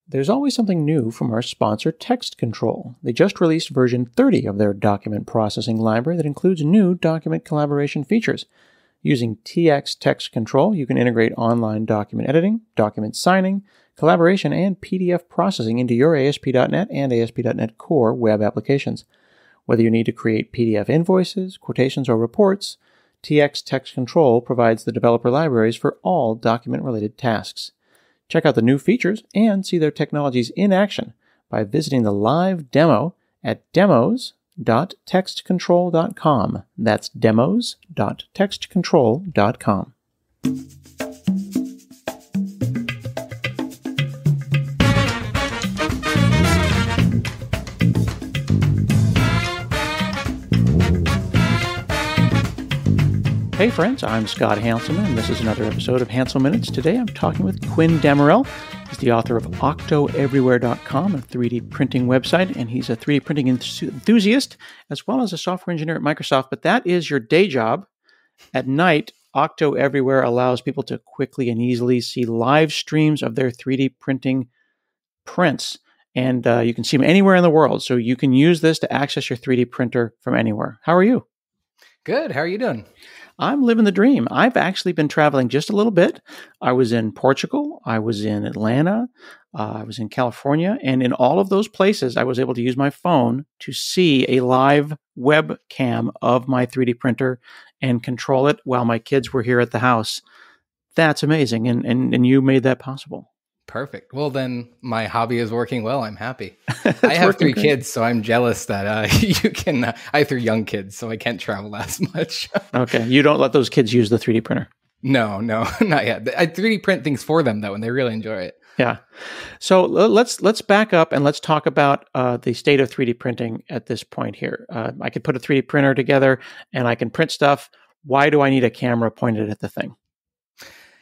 There's always something new from our sponsor, Text Control. They just released version 30 of their document processing library that includes new document collaboration features. Using TX Text Control, you can integrate online document editing, document signing, collaboration, and PDF processing into your ASP.NET and ASP.NET Core web applications. Whether you need to create PDF invoices, quotations, or reports, TX Text Control provides the developer libraries for all document-related tasks. Check out the new features and see their technologies in action by visiting the live demo at demos.textcontrol.com. That's demos.textcontrol.com. Hey friends, I'm Scott Hanselman, and this is another episode of Hansel Minutes. Today I'm talking with Quinn Damerell. He's the author of OctoEverywhere.com, a 3D printing website, and he's a 3D printing enthusiast as well as a software engineer at Microsoft. But that is your day job. At night, OctoEverywhere allows people to quickly and easily see live streams of their 3D printing prints. And you can see them anywhere in the world. So you can use this to access your 3D printer from anywhere. How are you? Good. How are you doing? I'm living the dream. I've actually been traveling just a little bit. I was in Portugal. I was in Atlanta. I was in California. And in all of those places, I was able to use my phone to see a live webcam of my 3D printer and control it while my kids were here at the house. That's amazing. And you made that possible. Perfect. Well, then my hobby is working well. I'm happy. I have three kids, so I'm jealous that you can. I have three young kids, so I can't travel as much. Okay. You don't let those kids use the 3D printer? No, not yet. I 3D print things for them, though, and they really enjoy it. Yeah. So let's back up and let's talk about the state of 3D printing at this point here. I could put a 3D printer together and I can print stuff. Why do I need a camera pointed at the thing?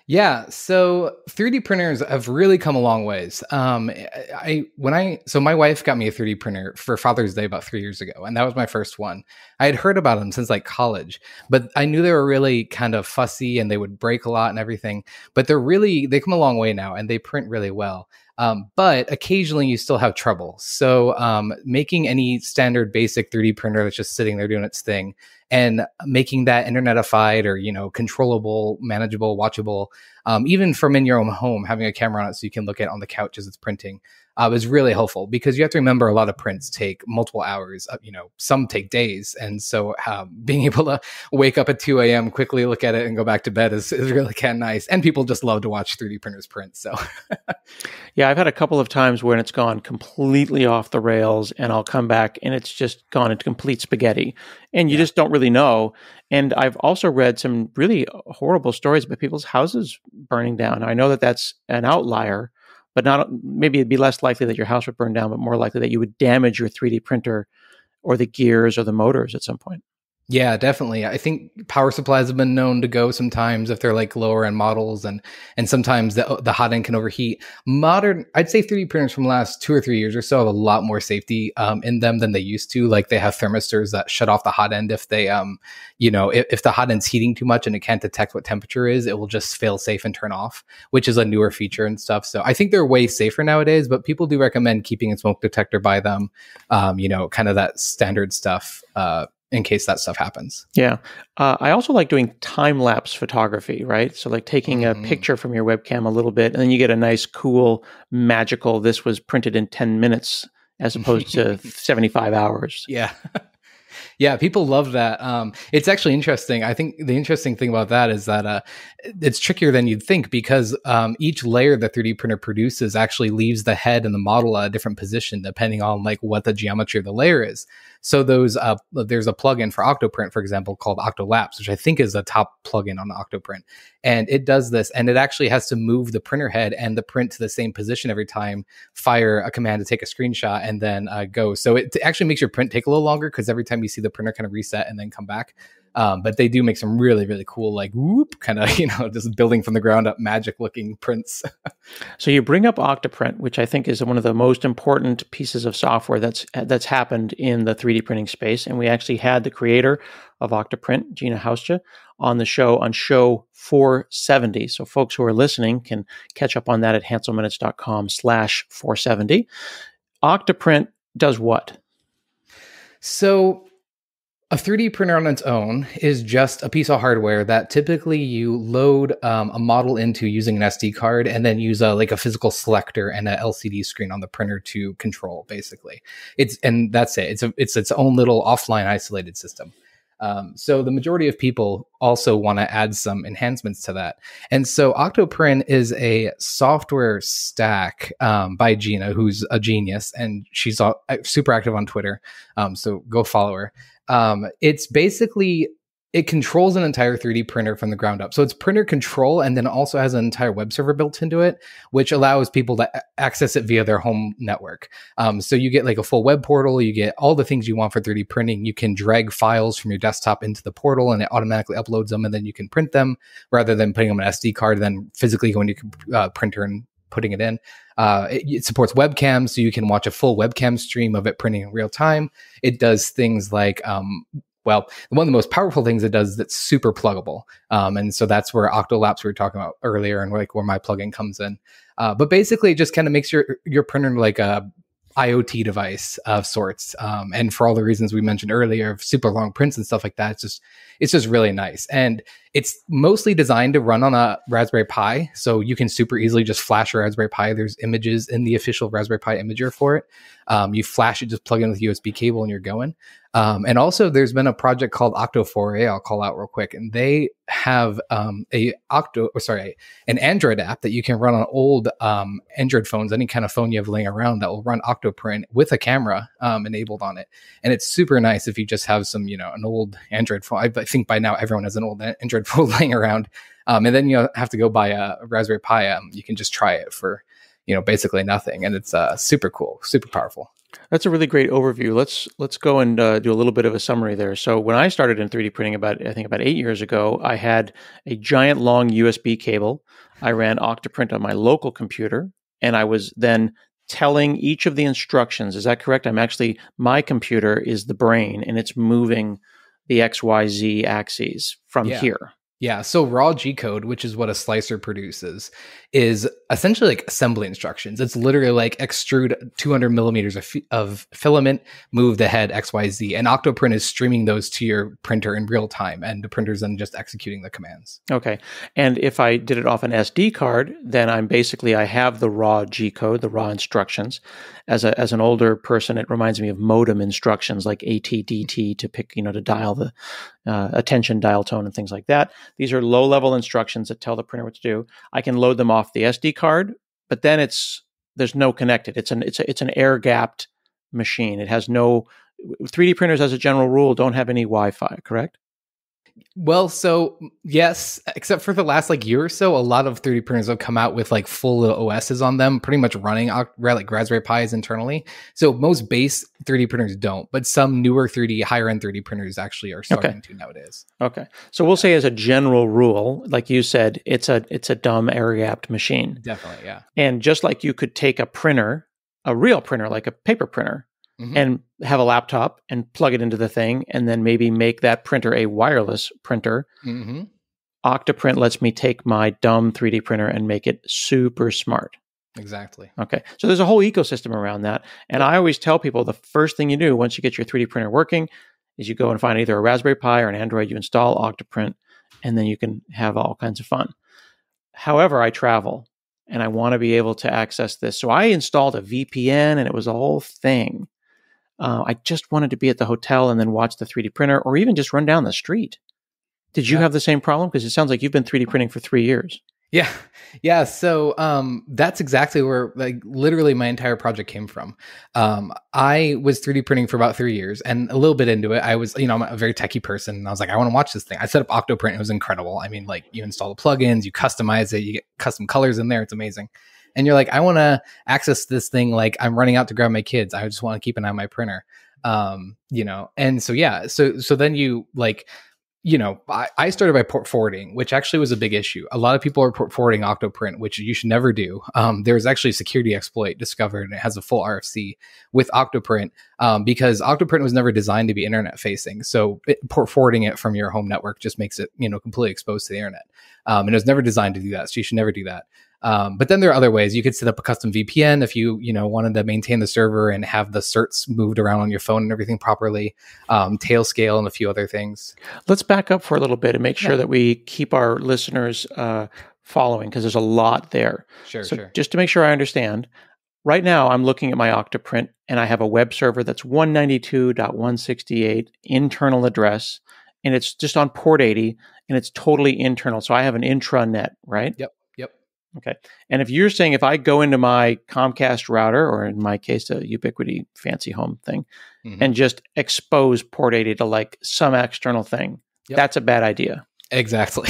Yeah, so 3D printers have really come a long ways. So my wife got me a 3D printer for Father's Day about 3 years ago, and that was my first one. I had heard about them since like college, but I knew they were really kind of fussy and they would break a lot and everything. But they come a long way now, and they print really well. But occasionally you still have trouble. So making any standard basic 3D printer that's just sitting there doing its thing and making that internetified or, controllable, manageable, watchable, even from in your own home, having a camera on it so you can look at it on the couch as it's printing is really helpful, because you have to remember a lot of prints take multiple hours, some take days. And so being able to wake up at 2 a.m., quickly look at it and go back to bed is really kind of nice. And people just love to watch 3D printers print. So yeah, I've had a couple of times when it's gone completely off the rails and I'll come back and it's just gone into complete spaghetti and you just don't really know. And I've also read some really horrible stories about people's houses burning down. I know that that's an outlier, but maybe it'd be less likely that your house would burn down, but more likely that you would damage your 3D printer or the gears or the motors at some point. Yeah, definitely. I think power supplies have been known to go sometimes if they're like lower end models, and sometimes the hot end can overheat. I'd say 3D printers from the last 2 or 3 years or so have a lot more safety in them than they used to. Like they have thermistors that shut off the hot end if they, if the hot end's heating too much and it can't detect what temperature is, it will just fail safe and turn off, which is a newer feature and stuff. So I think they're way safer nowadays, but people do recommend keeping a smoke detector by them, kind of that standard stuff. In case that stuff happens. Yeah. I also like doing time-lapse photography, right? So like taking a picture from your webcam a little bit, and then you get a nice, cool, magical, this was printed in 10 minutes as opposed to 75 hours. Yeah. Yeah, people love that. It's actually interesting. I think the interesting thing about that is that it's trickier than you'd think, because each layer the 3D printer produces actually leaves the head and the model at a different position depending on like what the geometry of the layer is. So there's a plugin for OctoPrint, for example, called OctoLapse, which I think is a top plugin on OctoPrint. And it does this, and it actually has to move the printer head and the print to the same position every time, fire a command to take a screenshot, and then go. So it actually makes your print take a little longer, because every time you see the printer kind of reset and then come back. But they do make some really, really cool, like whoop, kind of, just building from the ground up magic looking prints. So you bring up OctoPrint, which I think is one of the most important pieces of software that's happened in the 3D printing space. And we actually had the creator of OctoPrint, Gina, on the show on show 470. So folks who are listening can catch up on that at hanselminutes.com/470. OctoPrint does what? So a 3D printer on its own is just a piece of hardware that typically you load a model into using an SD card and then use like a physical selector and an LCD screen on the printer to control, basically. And that's it. It's its own little offline isolated system. So the majority of people also want to add some enhancements to that. And so OctoPrint is a software stack by Gina, who's a genius, and she's super active on Twitter. So go follow her. It's basically, it controls an entire 3D printer from the ground up. So it's printer control, and then also has an entire web server built into it, which allows people to access it via their home network. So you get like a full web portal, you get all the things you want for 3D printing. You can drag files from your desktop into the portal and it automatically uploads them, and then you can print them rather than putting them on an SD card, then physically going to printer and putting it in. It supports webcams, so you can watch a full webcam stream of it printing in real time. It does things like, well, one of the most powerful things it does is that's super pluggable. And so that's where OctoLapse we were talking about earlier, and like where my plugin comes in. But basically it just kind of makes your printer like a IoT device of sorts. And for all the reasons we mentioned earlier of super long prints and stuff like that, it's just really nice. And it's mostly designed to run on a Raspberry Pi. So you can super easily just flash a Raspberry Pi. There's images in the official Raspberry Pi imager for it. You flash it, just plug in with USB cable and you're going. And also there's been a project called Octo4A I'll call out real quick. And they have an Android app that you can run on old Android phones, any kind of phone you have laying around, that will run OctoPrint with a camera enabled on it. And it's super nice if you just have some, an old Android phone. I think by now everyone has an old Android phone laying around. And then you have to go buy a Raspberry Pi. You can just try it for, basically nothing. And it's super cool, super powerful. That's a really great overview. Let's go and do a little bit of a summary there. So when I started in 3D printing about 8 years ago, I had a giant long USB cable. I ran OctoPrint on my local computer, and I was then telling each of the instructions. Is that correct? My computer is the brain, and it's moving the XYZ axes from here. Yeah, so raw G-code, which is what a slicer produces, is essentially like assembly instructions. It's literally like extrude 200 millimeters of filament, move the head XYZ, and OctoPrint is streaming those to your printer in real time, and the printer's then just executing the commands. Okay, and if I did it off an SD card, then I have the raw G-code, the raw instructions. As an older person, it reminds me of modem instructions like AT/DT to pick, to dial the attention dial tone and things like that. These are low-level instructions that tell the printer what to do. I can load them off the SD card, but then there's no connected. It's an air-gapped machine. It has no 3D printers, as a general rule, don't have any Wi-Fi, correct? Well, so yes, except for the last year or so, a lot of 3D printers have come out with full little OSs on them, pretty much running like Raspberry Pis internally. So most base 3D printers don't, but some newer higher end 3D printers actually are starting to nowadays. Okay, so we'll say as a general rule, like you said, it's a dumb air-gapped machine. Definitely, yeah. And just like you could take a printer, a real printer, like a paper printer, and have a laptop and plug it into the thing, and then maybe make that printer a wireless printer. OctoPrint lets me take my dumb 3D printer and make it super smart. Exactly. Okay. So there's a whole ecosystem around that. And I always tell people the first thing you do once you get your 3D printer working is you go and find either a Raspberry Pi or an Android, you install OctoPrint, and then you can have all kinds of fun. However, I travel and I want to be able to access this. So I installed a VPN, and it was a whole thing. I just wanted to be at the hotel and then watch the 3D printer, or even just run down the street. Did you have the same problem? Because it sounds like you've been 3D printing for 3 years. Yeah. So that's exactly where literally my entire project came from. I was 3D printing for about 3 years, and a little bit into it, I was, I'm a very techie person, and I was like, I want to watch this thing. I set up OctoPrint. It was incredible. I mean, you install the plugins, you customize it, you get custom colors in there. It's amazing. And you're like, I want to access this thing like I'm running out to grab my kids. I just want to keep an eye on my printer. And so, yeah. So then you I started by port forwarding, which actually was a big issue. A lot of people are port forwarding OctoPrint, which you should never do. There's actually a security exploit discovered, and it has a full RFC with OctoPrint because OctoPrint was never designed to be internet facing. So port forwarding it from your home network just makes it, completely exposed to the internet. And it was never designed to do that. So you should never do that. But then there are other ways. You could set up a custom VPN if you wanted to maintain the server and have the certs moved around on your phone and everything properly, Tailscale and a few other things. Let's back up for a little bit and make sure that we keep our listeners following, because there's a lot there. Sure. Just to make sure I understand, right now I'm looking at my OctoPrint and I have a web server that's 192.168 internal address, and it's just on port 80 and it's totally internal. So I have an intranet, right? Yep. Okay. And if you're saying if I go into my Comcast router, or in my case, a Ubiquiti fancy home thing, and just expose port 80 to like some external thing, that's a bad idea. Exactly.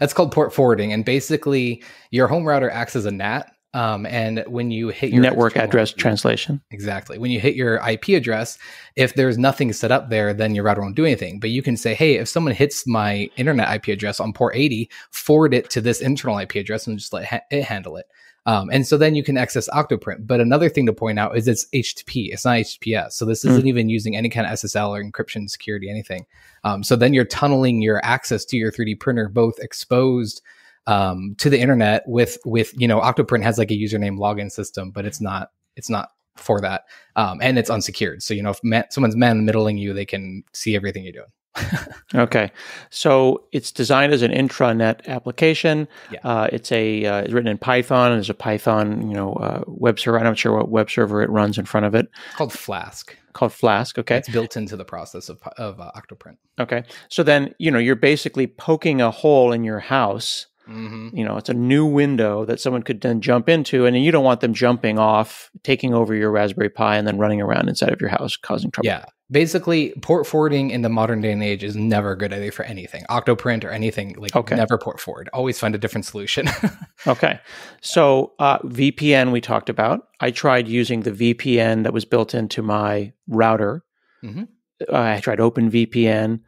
That's called port forwarding. And basically your home router acts as a NAT. And when you hit your network address translation. Exactly. When you hit your IP address, if there's nothing set up there, then your router won't do anything. But you can say, hey, if someone hits my internet IP address on port 80, forward it to this internal IP address and just let it handle it. And so then you can access OctoPrint. But another thing to point out is it's HTTP. It's not HTTPS. So this isn't even using any kind of SSL or encryption, security, anything. So then you're tunneling your access to your 3D printer, both exposed to the internet with OctoPrint has like a username login system, but it's not for that. And it's unsecured. So, if someone's man-middling you, they can see everything you're doing. Okay. So it's designed as an intranet application. Yeah. It's written in Python, and there's a Python, web server. I'm not sure what web server it runs in front of it. It's called Flask. Okay. It's built into the process of OctoPrint. Okay. So then, you're basically poking a hole in your house. It's a new window that someone could then jump into, and you don't want them jumping off, taking over your Raspberry Pi, and then running around inside of your house, causing trouble. Yeah. Basically, port forwarding in the modern day and age is never a good idea for anything. OctoPrint or anything, never port forward. Always find a different solution. Okay. So VPN we talked about. I tried using the VPN that was built into my router. I tried OpenVPN.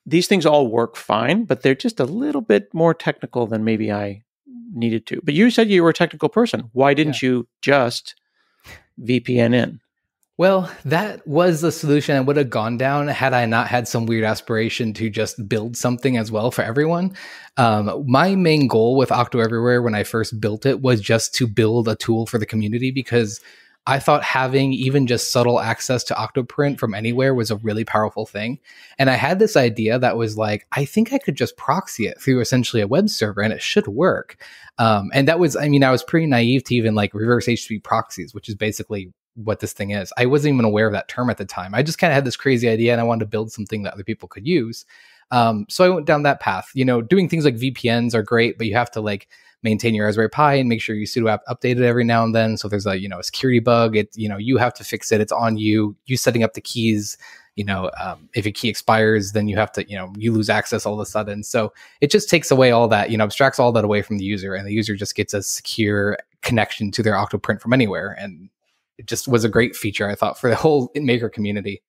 These things all work fine, but they're just a little bit more technical than maybe I needed to. But you said you were a technical person. Why didn't you just VPN in? Well, that was the solution I would have gone down had I not had some weird aspiration to just build something as well for everyone. My main goal with OctoEverywhere when I first built it was just to build a tool for the community, because I thought having even just subtle access to OctoPrint from anywhere was a really powerful thing. And I had this idea that was like, I think I could just proxy it through essentially a web server and it should work. And that was, I was pretty naive to even like reverse HTTP proxies, which is basically what this thing is. I wasn't even aware of that term at the time. I just kind of had this crazy idea and I wanted to build something that other people could use. So I went down that path. Doing things like VPNs are great, but you have to like maintain your Raspberry Pi and make sure you sudo app update it every now and then. So if there's a security bug, you have to fix it. It's on you. You setting up the keys. If a key expires, then you have to you lose access all of a sudden. So it just takes away all that. Abstracts all that away from the user, and the user just gets a secure connection to their OctoPrint from anywhere. And it just was a great feature, I thought, for the whole maker community.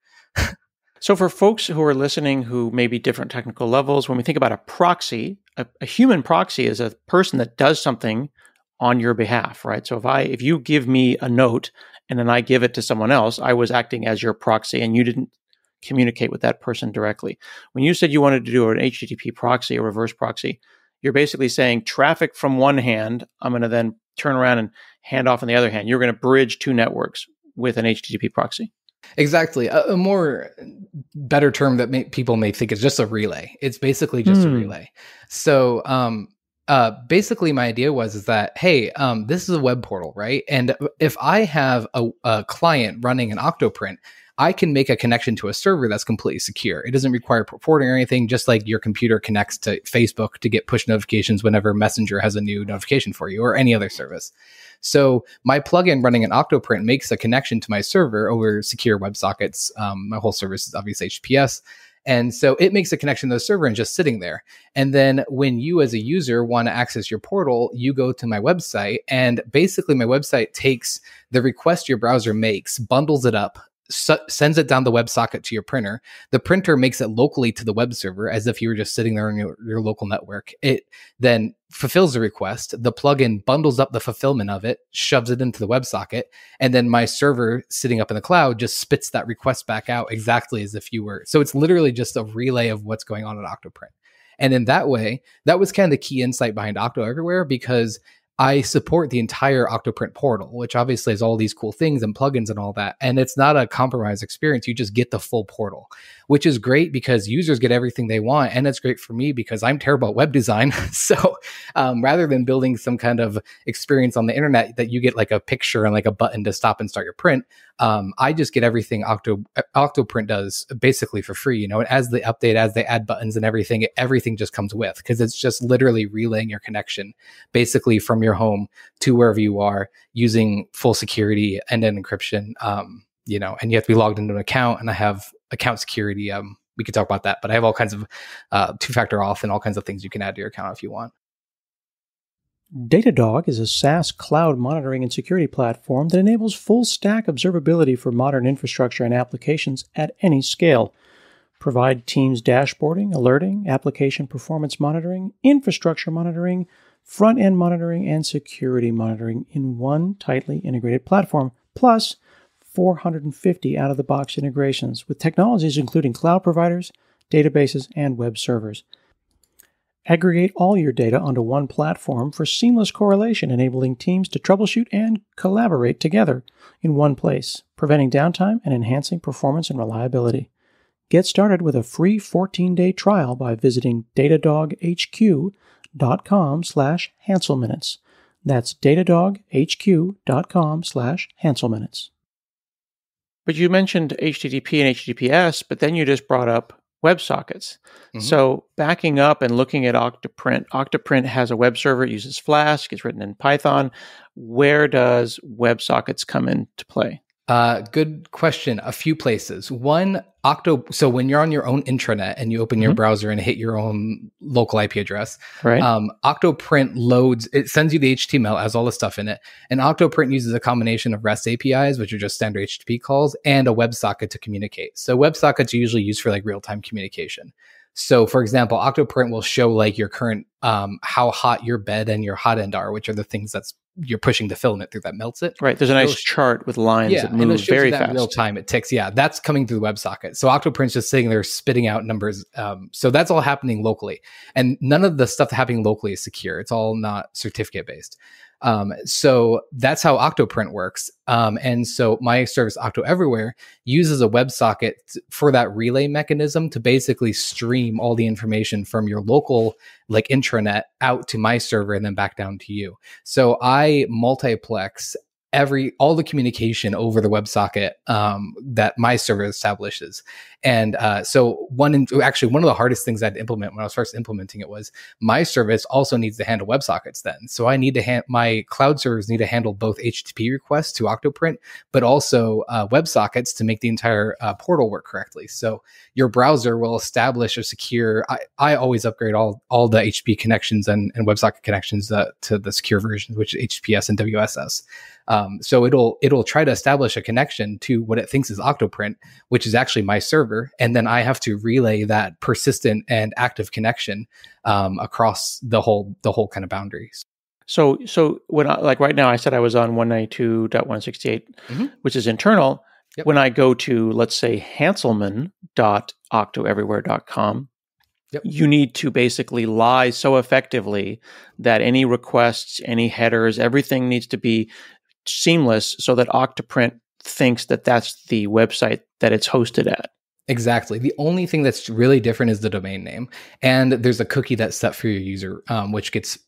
So for folks who are listening who may be different technical levels, when we think about a proxy, a human proxy is a person that does something on your behalf, right? So if you give me a note and then I give it to someone else, I was acting as your proxy and you didn't communicate with that person directly. When you said you wanted to do an HTTP proxy or reverse proxy, you're basically saying traffic from one hand, I'm going to then turn around and hand off on the other hand. You're going to bridge two networks with an HTTP proxy. Exactly. A more better term that people may think is just a relay. It's basically just a relay. So basically my idea is that, hey, this is a web portal, right? And if I have a client running an OctoPrint, I can make a connection to a server that's completely secure. It doesn't require port forwarding or anything, just like your computer connects to Facebook to get push notifications whenever Messenger has a new notification for you or any other service. So my plugin running an OctoPrint makes a connection to my server over secure WebSockets. My whole service is obviously HTTPS. And so it makes a connection to the server and just sitting there. And then when you as a user want to access your portal, you go to my website, and basically my website takes the request your browser makes, bundles it up, sends it down the WebSocket to your printer. The printer makes it locally to the web server as if you were just sitting there on your local network. It then fulfills the request. The plugin bundles up the fulfillment of it, shoves it into the WebSocket, and then my server sitting up in the cloud just spits that request back out exactly as if you were. So it's literally just a relay of what's going on at OctoPrint. And in that way, that was kind of the key insight behind OctoEverywhere, because I support the entire OctoPrint portal, which obviously has all these cool things and plugins and all that. And it's not a compromised experience. You just get the full portal, which is great because users get everything they want. And it's great for me because I'm terrible at web design. So rather than building some kind of experience on the internet that you get like a picture and like a button to stop and start your print, I just get everything OctoPrint does basically for free. You know, and as they update, as they add buttons and everything just comes with, because it's just literally relaying your connection basically from your home to wherever you are using full security and then encryption. You know, and you have to be logged into an account, and I have account security. We could talk about that, but I have all kinds of two-factor auth and all kinds of things you can add to your account if you want. Datadog is a SaaS cloud monitoring and security platform that enables full-stack observability for modern infrastructure and applications at any scale. Provide teams dashboarding, alerting, application performance monitoring, infrastructure monitoring, front-end monitoring, and security monitoring in one tightly integrated platform, plus 450 out-of-the-box integrations with technologies including cloud providers, databases, and web servers. Aggregate all your data onto one platform for seamless correlation, enabling teams to troubleshoot and collaborate together in one place, preventing downtime and enhancing performance and reliability. Get started with a free 14-day trial by visiting datadoghq.com/Hanselminutes. That's datadoghq.com/Hanselminutes. But you mentioned HTTP and HTTPS, but then you just brought up WebSockets. Mm-hmm. So backing up and looking at OctoPrint, OctoPrint has a web server, it uses Flask, it's written in Python. Where does WebSockets come into play? Good question. A few places. One, so when you're on your own intranet and you open your browser and hit your own local IP address, right? OctoPrint loads, it sends you the HTML, has all the stuff in it. And OctoPrint uses a combination of REST APIs, which are just standard HTTP calls, and a WebSocket to communicate. So WebSockets are usually used for like real-time communication. So for example, OctoPrint will show like your current, how hot your bed and your hot end are, which are the things you're pushing the filament through that melts it. Right. There's a nice chart with lines that move very fast. In real time, it ticks. Yeah, that's coming through the WebSocket. So OctoPrint's just sitting there spitting out numbers. So that's all happening locally. And none of the stuff happening locally is secure. It's all not certificate based. So that's how OctoPrint works. And so my service OctoEverywhere uses a WebSocket for that relay mechanism to basically stream all the information from your local like intranet out to my server and then back down to you. So I multiplex all the communication over the WebSocket that my server establishes. And so one of the hardest things I had to implement when I was first implementing it was my service also needs to handle WebSockets then. So I need to my cloud servers need to handle both HTTP requests to OctoPrint, but also WebSockets to make the entire portal work correctly. So your browser will establish a secure, I always upgrade all the HTTP connections and WebSocket connections to the secure versions, which is HTTPS and WSS. So it'll try to establish a connection to what it thinks is OctoPrint, which is actually my server. And then I have to relay that persistent and active connection across the whole kind of boundaries. So when right now I said I was on 192.168, which is internal. Yep. When I go to, let's say, hanselman.octoeverywhere.com, yep, you need to basically lie so effectively that any requests, any headers, everything needs to be seamless so that OctoPrint thinks that that's the website that it's hosted at. Exactly. The only thing that's really different is the domain name. And there's a cookie that's set for your user, which gets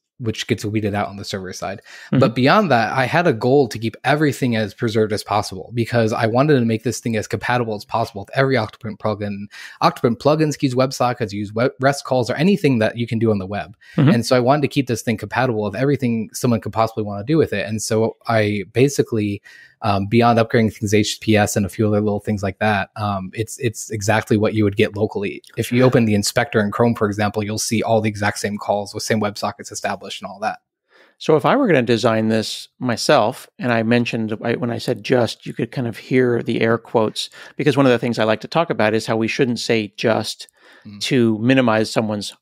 weeded out on the server side. But beyond that, I had a goal to keep everything as preserved as possible because I wanted to make this thing as compatible as possible with every OctoPrint plugin. OctoPrint plugins use WebSockets, use REST calls, or anything that you can do on the web. And so I wanted to keep this thing compatible with everything someone could possibly want to do with it. And so I basically, beyond upgrading things HTTPS and a few other little things like that, it's exactly what you would get locally. If you open the inspector in Chrome, for example, you'll see all the exact same calls with same WebSockets established and all that. So if I were going to design this myself, and I mentioned when I said just, you could kind of hear the air quotes, because one of the things I like to talk about is how we shouldn't say just to minimize someone's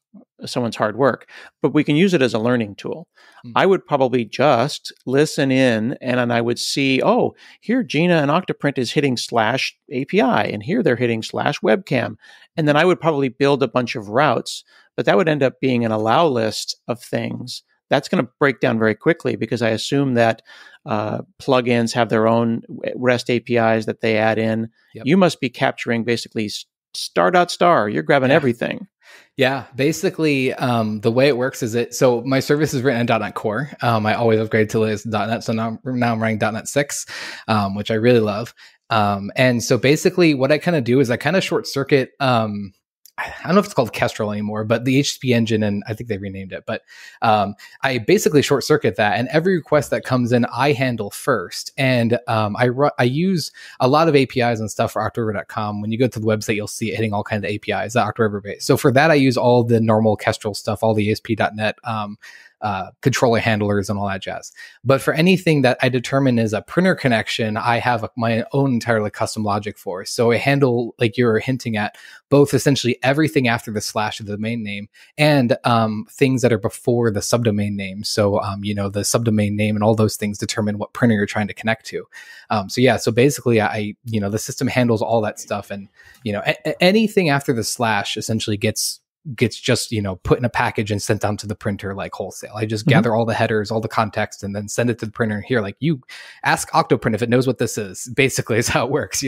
hard work, but we can use it as a learning tool. I would probably just listen in and then I would see, oh, here Gina and OctoPrint is hitting /API and here they're hitting /webcam. And then I would probably build a bunch of routes, but that would end up being an allow list of things. That's going to break down very quickly because I assume that plugins have their own REST APIs that they add in. Yep. You must be capturing basically star. You're grabbing everything. Yeah, basically, the way it works is so my service is written in .NET Core. I always upgraded to latest .NET, so now I'm running .NET 6, which I really love. And so basically, what I kind of do is I kind of short circuit. I don't know if it's called Kestrel anymore, but the HTTP engine, and I think they renamed it. But I basically short circuit that, and every request that comes in, I handle first. And I use a lot of APIs and stuff for OctoEverywhere.com. When you go to the website, you'll see it hitting all kinds of APIs that OctoEverywhere base. So for that, I use all the normal Kestrel stuff, all the ASP.NET controller handlers and all that jazz. But for anything that I determine is a printer connection, I have my own entirely custom logic for. So I handle, like you're hinting at, both essentially everything after the / of the domain name and things that are before the subdomain name. So, the subdomain name and all those things determine what printer you're trying to connect to. So basically the system handles all that stuff. And, anything after the / essentially gets just, put in a package and sent down to the printer like wholesale. I just gather all the headers, all the context, and then send it to the printer. Here, like, you ask OctoPrint if it knows what this is. Basically, is how it works,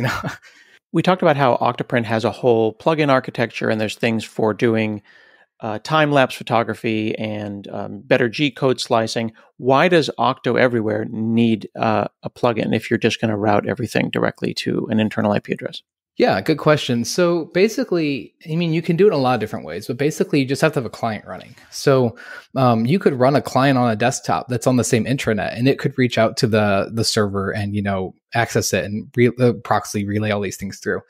We talked about how OctoPrint has a whole plugin architecture, and there's things for doing time-lapse photography and better G-code slicing. Why does OctoEverywhere need a plugin if you're just going to route everything directly to an internal IP address? Yeah, good question. So basically, you can do it in a lot of different ways, but basically you just have to have a client running. So you could run a client on a desktop that's on the same intranet, and it could reach out to the server and, access it and proxy relay all these things through.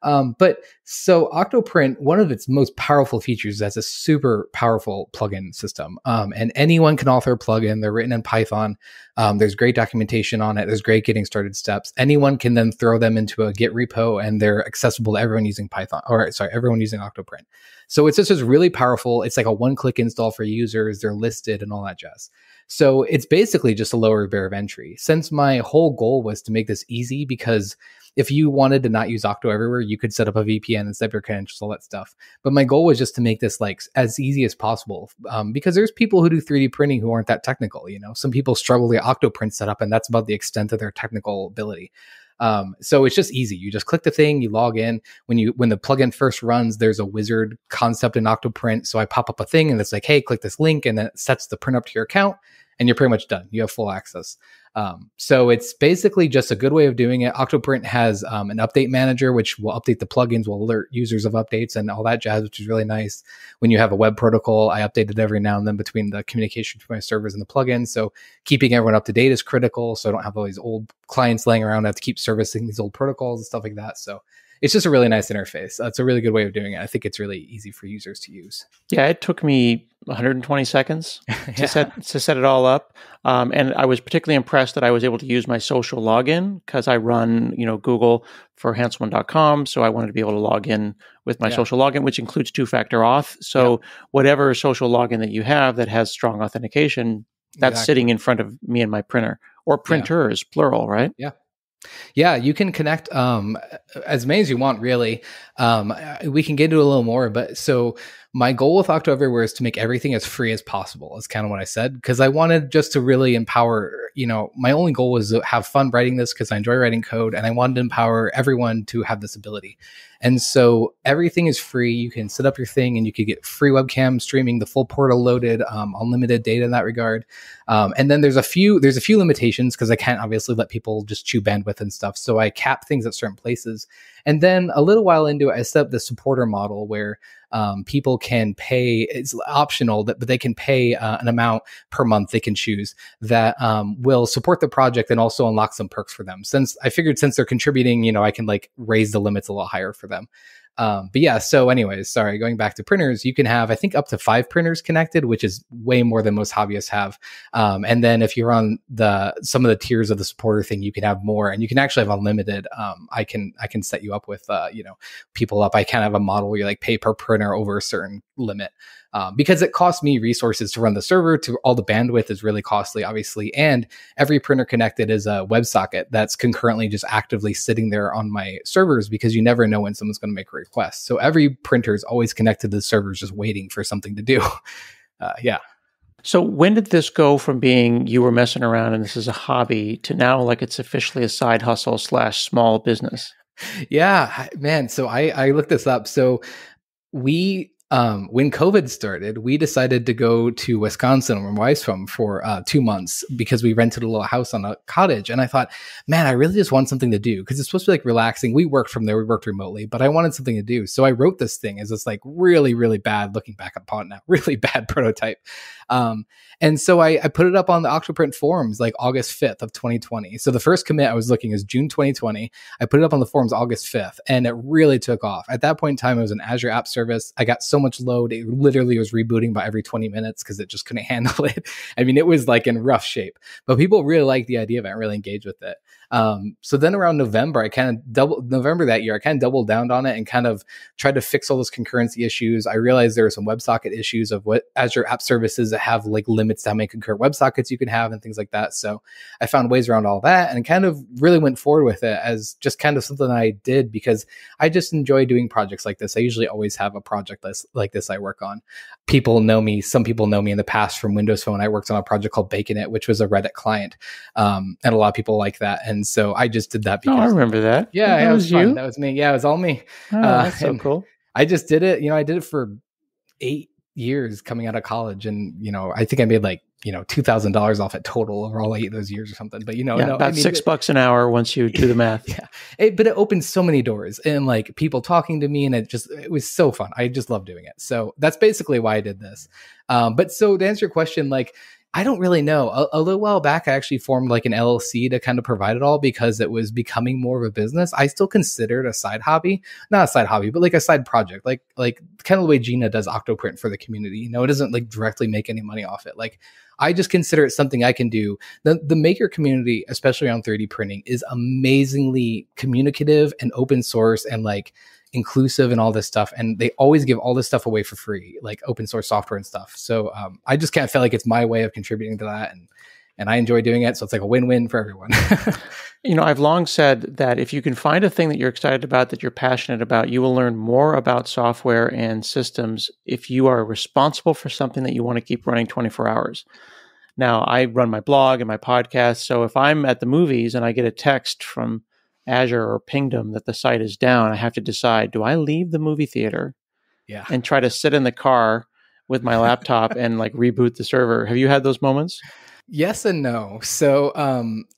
But so OctoPrint, one of its most powerful features is that's a super powerful plugin system. And anyone can author a plugin. They're written in Python. There's great documentation on it. There's great getting started steps. Anyone can then throw them into a Git repo, and they're accessible to everyone using everyone using OctoPrint. So it's just really powerful. It's like a one-click install for users. They're listed and all that jazz. So it's basically just a lower barrier of entry. Since my whole goal was to make this easy, because if you wanted to not use OctoEverywhere, you could set up a VPN and set up your credentials, all that stuff. But my goal was just to make this like as easy as possible, because there's people who do 3D printing who aren't that technical. Some people struggle to get OctoPrint set up, and that's about the extent of their technical ability. So it's just easy. You just click the thing, you log in. When the plugin first runs, there's a wizard concept in OctoPrint. So I pop up a thing and it's like, hey, click this link, and then it sets the print up to your account, and you're pretty much done. You have full access. So it's basically just a good way of doing it. OctoPrint has an update manager, which will update the plugins, will alert users of updates and all that jazz, which is really nice. When you have a web protocol, I update it every now and then between the communication between my servers and the plugins. So keeping everyone up to date is critical. So I don't have all these old clients laying around. I have to keep servicing these old protocols and stuff like that. So it's just a really nice interface. It's a really good way of doing it. I think it's really easy for users to use. Yeah, it took me 120 seconds to set it all up. And I was particularly impressed that I was able to use my social login, because I run, Google for handsome.com. So I wanted to be able to log in with my social login, which includes two-factor auth. So whatever social login that you have that has strong authentication, that's sitting in front of me and my printer, or printers, plural, right? Yeah. Yeah, you can connect as many as you want, really. We can get into a little more, but so my goal with OctoEverywhere is to make everything as free as possible, is kind of what I said, because I wanted just to really empower, my only goal was to have fun writing this because I enjoy writing code, and I wanted to empower everyone to have this ability. And so everything is free. You can set up your thing and you could get free webcam streaming, the full portal loaded, unlimited data in that regard. And then there's a few limitations, because I can't obviously let people just chew bandwidth and stuff. So I cap things at certain places. And then a little while into it, I set up the supporter model where people can pay. It's optional, but they can pay an amount per month they can choose that will support the project and also unlock some perks for them. Since they're contributing, I can like raise the limits a little higher for them. But yeah, so anyways, sorry, going back to printers, you can have, I think, up to 5 printers connected, which is way more than most hobbyists have. And then if you're on some of the tiers of the supporter thing, you can have more, and you can actually have unlimited. I can set you up with, people up. I can have a model where you like pay per printer over a certain limit. Because it costs me resources to run the server, to all the bandwidth is really costly, obviously. And every printer connected is a WebSocket that's concurrently just actively sitting there on my servers, because you never know when someone's going to make a request. So every printer is always connected to the servers, just waiting for something to do. Yeah. So when did this go from being you were messing around and this is a hobby to now like it's officially a side hustle / small business? Yeah, man. So I looked this up. So we, when COVID started, we decided to go to Wisconsin, where my wife's from, for 2 months, because we rented a little house on a cottage. And I thought, man, I really just want something to do, because it's supposed to be like relaxing. We worked from there, we worked remotely, but I wanted something to do. So I wrote this thing as this like really, really bad, looking back upon it now, really bad prototype. And so I put it up on the OctoPrint forums like August 5th of 2020. So the first commit I was looking is June 2020. I put it up on the forums August 5th, and it really took off. At that point in time, it was an Azure app service. I got so much load. It literally was rebooting about every 20 minutes because it just couldn't handle it. I mean, it was like in rough shape, but people really liked the idea of it and really engaged with it. So then around November, November that year, I kind of doubled down on it and kind of tried to fix all those concurrency issues. I realized there were some WebSocket issues of what Azure app services that have like limits to how many concurrent WebSockets you can have and things like that. So I found ways around all that and kind of really went forward with it as just kind of something I did because I just enjoy doing projects like this. I usually always have a project list like this I work on. People know me. Some people know me in the past from Windows Phone. I worked on a project called Baconet, which was a Reddit client. And a lot of people like that. And so I just did that because I remember that. Yeah, that was fun. you. That was me. Yeah, it was all me. Oh, that's so cool. I just did it. I did it for 8 years coming out of college. And, I think I made like, $2,000 off it total over all 8 of those years or something. But, about $6 an hour once you do the math. Yeah. But it opened so many doors and like people talking to me, and it was so fun. I just love doing it. So that's basically why I did this. But so to answer your question, like, I don't really know. A little while back, I actually formed like an LLC to kind of provide it all because it was becoming more of a business. I still consider it a side hobby, not a side hobby, but like a side project, like kind of the way Gina does OctoPrint for the community. It doesn't like directly make any money off it. Like I just consider it something I can do. The maker community, especially around 3D printing, is amazingly communicative and open source and like inclusive and all this stuff, and they always give all this stuff away for free, like open source software and stuff. So I just kind of feel like it's my way of contributing to that, and I enjoy doing it. So it's like a win-win for everyone. I've long said that if you can find a thing that you're excited about, that you're passionate about, you will learn more about software and systems if you are responsible for something that you want to keep running 24 hours. Now, I run my blog and my podcast, so if I'm at the movies and I get a text from Azure or Pingdom that the site is down, I have to decide, do I leave the movie theater and try to sit in the car with my laptop and like reboot the server? Have you had those moments? Yes and no. So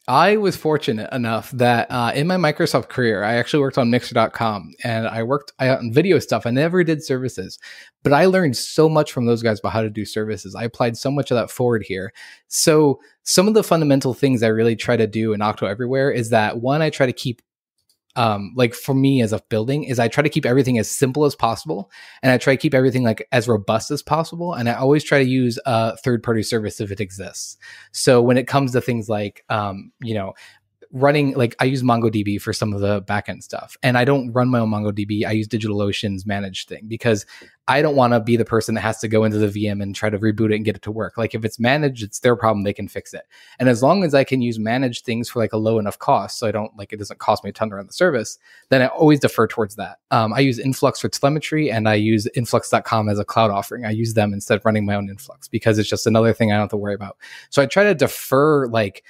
I was fortunate enough that in my Microsoft career, I actually worked on Mixer.com and I worked on video stuff. I never did services, but I learned so much from those guys about how to do services. I applied so much of that forward here. So some of the fundamental things I really try to do in OctoEverywhere is that, one, I try to keep like for me as a building is I try to keep everything as simple as possible. And I try to keep everything like as robust as possible. And I always try to use a third-party service if it exists. So when it comes to things like, running, like I use MongoDB for some of the backend stuff, and I don't run my own MongoDB. I use DigitalOcean's managed thing because I don't want to be the person that has to go into the VM and try to reboot it and get it to work. Like if it's managed, it's their problem. They can fix it. And as long as I can use managed things for like a low enough cost, so it doesn't cost me a ton to run the service, then I always defer towards that. I use Influx for telemetry, and I use influx.com as a cloud offering. I use them instead of running my own Influx because it's just another thing I don't have to worry about. So I try to defer like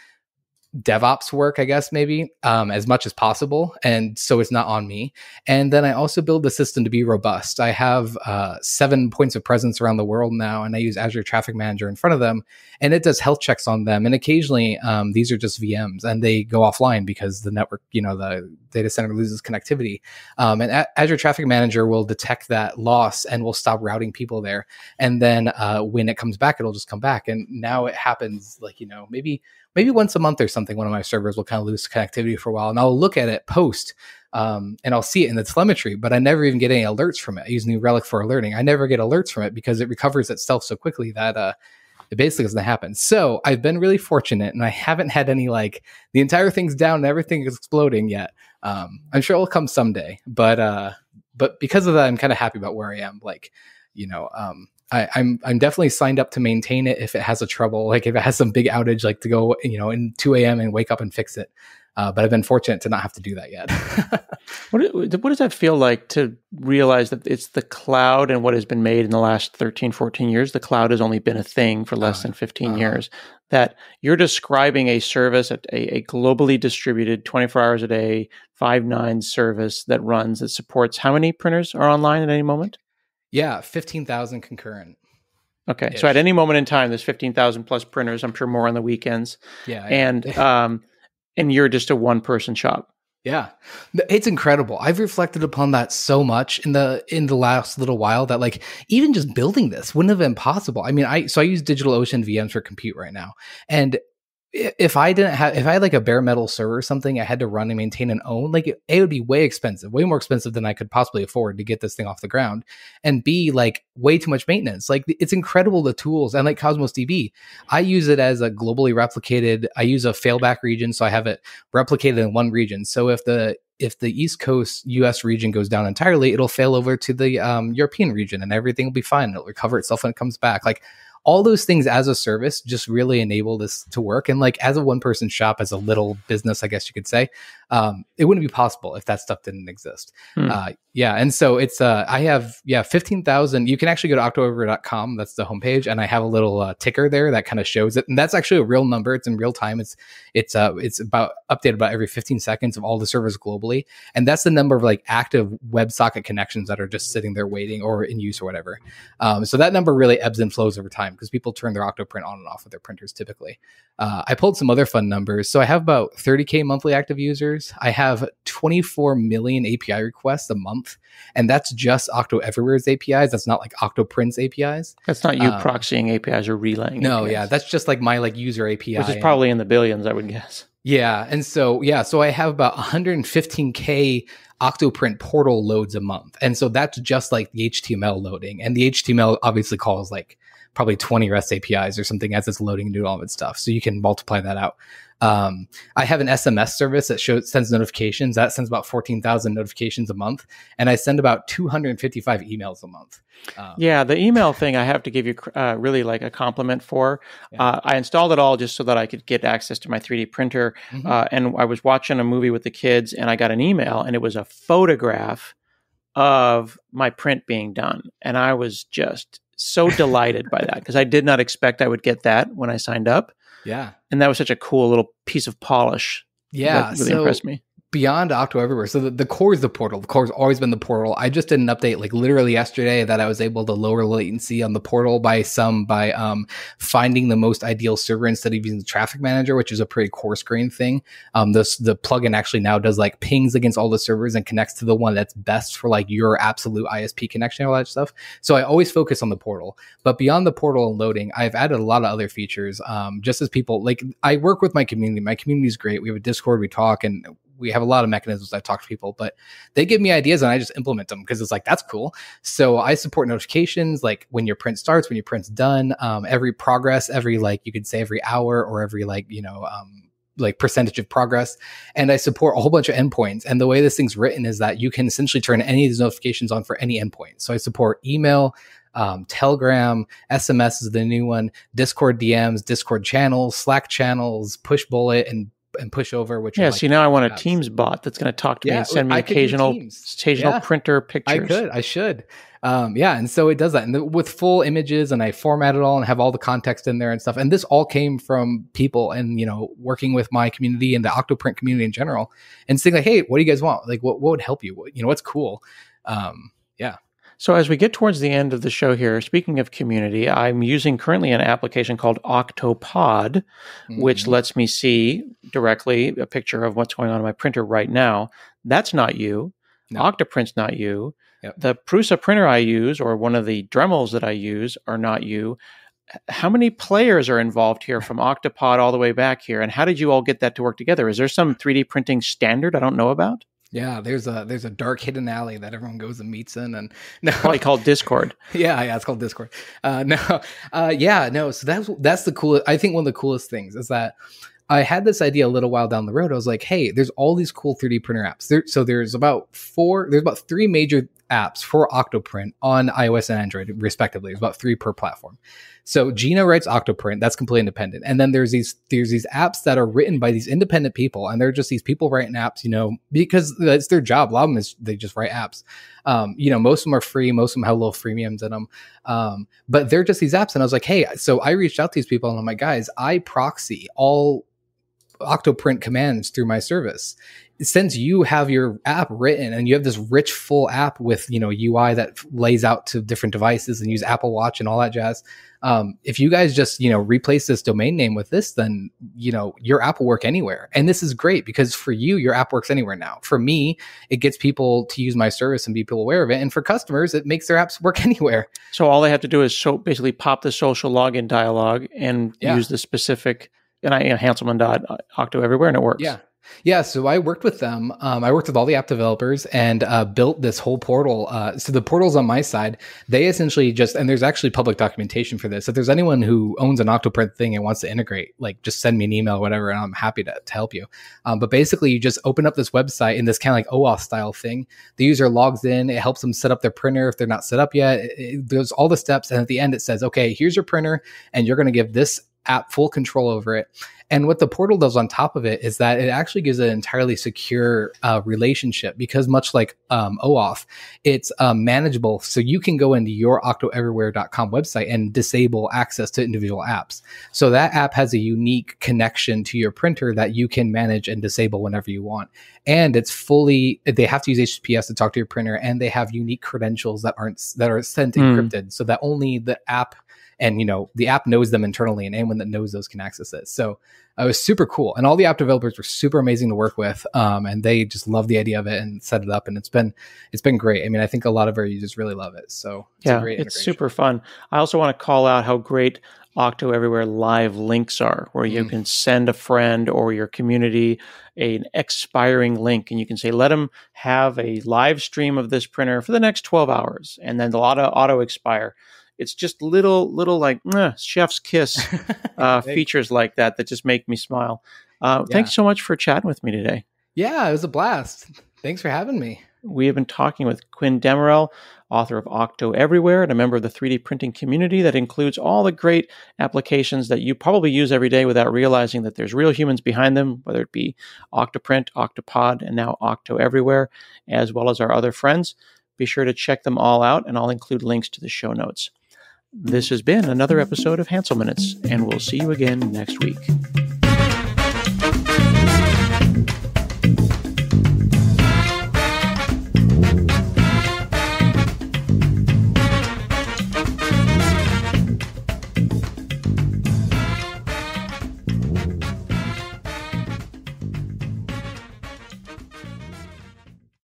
DevOps work, I guess, maybe as much as possible. And so it's not on me. And then I also build the system to be robust. I have 7 points of presence around the world now, and I use Azure Traffic Manager in front of them, and it does health checks on them. And occasionally these are just VMs and they go offline because the network, the data center loses connectivity. And Azure Traffic Manager will detect that loss and will stop routing people there. And then when it comes back, it'll just come back. And now it happens like, maybe once a month or something, one of my servers will kind of lose connectivity for a while, and I'll look at it post and I'll see it in the telemetry, but I never even get any alerts from it. I use New Relic for alerting. I never get alerts from it because it recovers itself so quickly that it basically doesn't happen. So I've been really fortunate, and I haven't had any like the entire thing's down and everything is exploding yet. I'm sure it'll come someday, but because of that, I'm kind of happy about where I am. Like, I'm definitely signed up to maintain it if it has a trouble, like if it has some big outage, like to go, in 2 a.m. and wake up and fix it. But I've been fortunate to not have to do that yet. What does that feel like to realize that it's the cloud and what has been made in the last 13, 14 years? The cloud has only been a thing for less than 15 years. That you're describing a service, a globally distributed 24 hours a day, 5/9 service that runs, that supports how many printers are online at any moment? Yeah, 15,000 concurrent. Okay. So at any moment in time, there's 15,000 plus printers, I'm sure more on the weekends. Yeah. And you're just a one-person shop. Yeah, it's incredible. I've reflected upon that so much in the last little while that like even just building this wouldn't have been possible. I mean, I use DigitalOcean VMs for compute right now, and if I had like a bare metal server or something I had to run and maintain and own, like it would be way expensive, way more expensive than I could possibly afford to get this thing off the ground, and B, like way too much maintenance. Like it's incredible, the tools, and like Cosmos DB, I use it as a globally replicated. I use a failback region, so I have it replicated in one region. So if the East Coast US region goes down entirely, it'll fail over to the European region, and everything will be fine. It'll recover itself when it comes back. Like all those things as a service just really enable this to work. And like as a one-person shop, as a little business, I guess you could say, it wouldn't be possible if that stuff didn't exist. And so it's I have 15,000. You can actually go to OctoEverywhere.com. That's the homepage, and I have a little ticker there that kind of shows it, and that's actually a real number. It's in real time. It's about updated about every 15 seconds of all the servers globally, and that's the number of like active WebSocket connections that are just sitting there waiting or in use or whatever. So that number really ebbs and flows over time because people turn their OctoPrint on and off with their printers typically. I pulled some other fun numbers. So I have about 30K monthly active users. I have 24 million API requests a month, and that's just OctoEverywhere's APIs. That's not like OctoPrint's APIs. That's not you proxying APIs or relaying No, APIs. Yeah, that's just like my like user API. Which is probably in the billions, I would guess. Yeah, and so I have about 115K OctoPrint portal loads a month. And so that's just like the HTML loading. And the HTML obviously calls like probably 20 REST APIs or something as it's loading and doing all of its stuff. So you can multiply that out. I have an SMS service that sends notifications. That sends about 14,000 notifications a month. And I send about 255 emails a month. The email thing I have to give you really like a compliment for. I installed it all just so that I could get access to my 3D printer. And I was watching a movie with the kids, and I got an email, and it was a photograph of my print being done. And I was just so delighted by that because I did not expect I would get that when I signed up. Yeah. And that was such a cool little piece of polish. Yeah. That really impressed me. Beyond OctoEverywhere. So the core is the portal. The core has always been the portal. I just did an update like literally yesterday that I was able to lower latency on the portal by finding the most ideal server instead of using the traffic manager, which is a pretty coarse grained thing. The plugin actually now does like pings against all the servers and connects to the one that's best for like your absolute ISP connection and all that stuff. So I always focus on the portal, but beyond the portal and loading, I've added a lot of other features. Just as people like, I work with my community. My community is great. We have a Discord, we talk, and we have a lot of mechanisms I talk to people, but they give me ideas and I just implement them because it's like, that's cool. So I support notifications, like when your print starts, when your print's done, every progress, every like, you could say every hour or every like, like percentage of progress. And I support a whole bunch of endpoints. And the way this thing's written is that you can essentially turn any of these notifications on for any endpoint. So I support email, Telegram, SMS is the new one, Discord DMs, Discord channels, Slack channels, Push Bullet, and push over, which see, now I want a Teams bot that's going to talk to me and send me occasional printer pictures. I should. And so it does that, and with full images, and I format it all and have all the context in there and stuff. And this all came from people and working with my community and the OctoPrint community in general, and saying like, hey, what do you guys want? Like, what would help you? What's cool? So as we get towards the end of the show here, speaking of community, I'm using currently an application called Octopod, which lets me see directly a picture of what's going on in my printer right now. That's not you. No. OctoPrint's not you. Yep. The Prusa printer I use, or one of the Dremels that I use, are not you. How many players are involved here from Octopod all the way back here? And how did you all get that to work together? Is there some 3D printing standard I don't know about? Yeah, there's a dark hidden alley that everyone goes and meets in, and no, Probably called Discord. yeah, it's called Discord. No. So that's the coolest. I think one of the coolest things is that I had this idea a little while down the road. I was like, hey, there's all these cool 3D printer apps. There's about three major apps for OctoPrint on iOS and Android, respectively. There's about three per platform. So Gina writes OctoPrint, that's completely independent. And then there's these apps that are written by these independent people, and they're just these people writing apps, because that's their job. A lot of them is they just write apps. Most of them are free, most of them have little freemiums in them. But they're just these apps. And I was like, hey, so I reached out to these people and I'm like, guys, I proxy all OctoPrint commands through my service. Since you have your app written and you have this rich, full app with, UI that lays out to different devices and use Apple Watch and all that jazz. If you guys just, replace this domain name with this, then, your app will work anywhere. And this is great because for you, your app works anywhere now. For me, it gets people to use my service and be people aware of it. And for customers, it makes their apps work anywhere. So all they have to do is basically pop the social login dialog and use the specific Hanselman.OctoEverywhere, and it works. Yeah. So I worked with them. I worked with all the app developers and built this whole portal. So the portal's on my side. They essentially and there's actually public documentation for this. If there's anyone who owns an OctoPrint thing and wants to integrate, just send me an email or whatever, and I'm happy to help you. But basically, you just open up this website in this kind of like OAuth style thing. The user logs in. It helps them set up their printer if they're not set up yet. It does all the steps. And at the end, it says, okay, here's your printer, and you're going to give this app full control over it. And what the portal does on top of it is that it actually gives an entirely secure relationship, because much like OAuth, it's manageable. So you can go into your OctoEverywhere.com website and disable access to individual apps. So that app has a unique connection to your printer that you can manage and disable whenever you want. And it's they have to use HTTPS to talk to your printer, and they have unique credentials that are sent encrypted, so that only the app and, the app knows them internally, and anyone that knows those can access it. So it was super cool. And all the app developers were super amazing to work with. And they just love the idea of it and set it up. And it's been great. I mean, I think a lot of our users really love it. So it's super fun. I also want to call out how great OctoEverywhere live links are, where you can send a friend or your community an expiring link, and you can say, let them have a live stream of this printer for the next 12 hours. And then they'll auto expire. It's just little like chef's kiss features like that just make me smile. Thanks so much for chatting with me today. Yeah, it was a blast. Thanks for having me. We have been talking with Quinn Damerell, author of OctoEverywhere and a member of the 3D printing community that includes all the great applications that you probably use every day without realizing that there's real humans behind them, whether it be OctoPrint, Octopod, and now OctoEverywhere, as well as our other friends. Be sure to check them all out, and I'll include links to the show notes. This has been another episode of Hansel Minutes, and we'll see you again next week.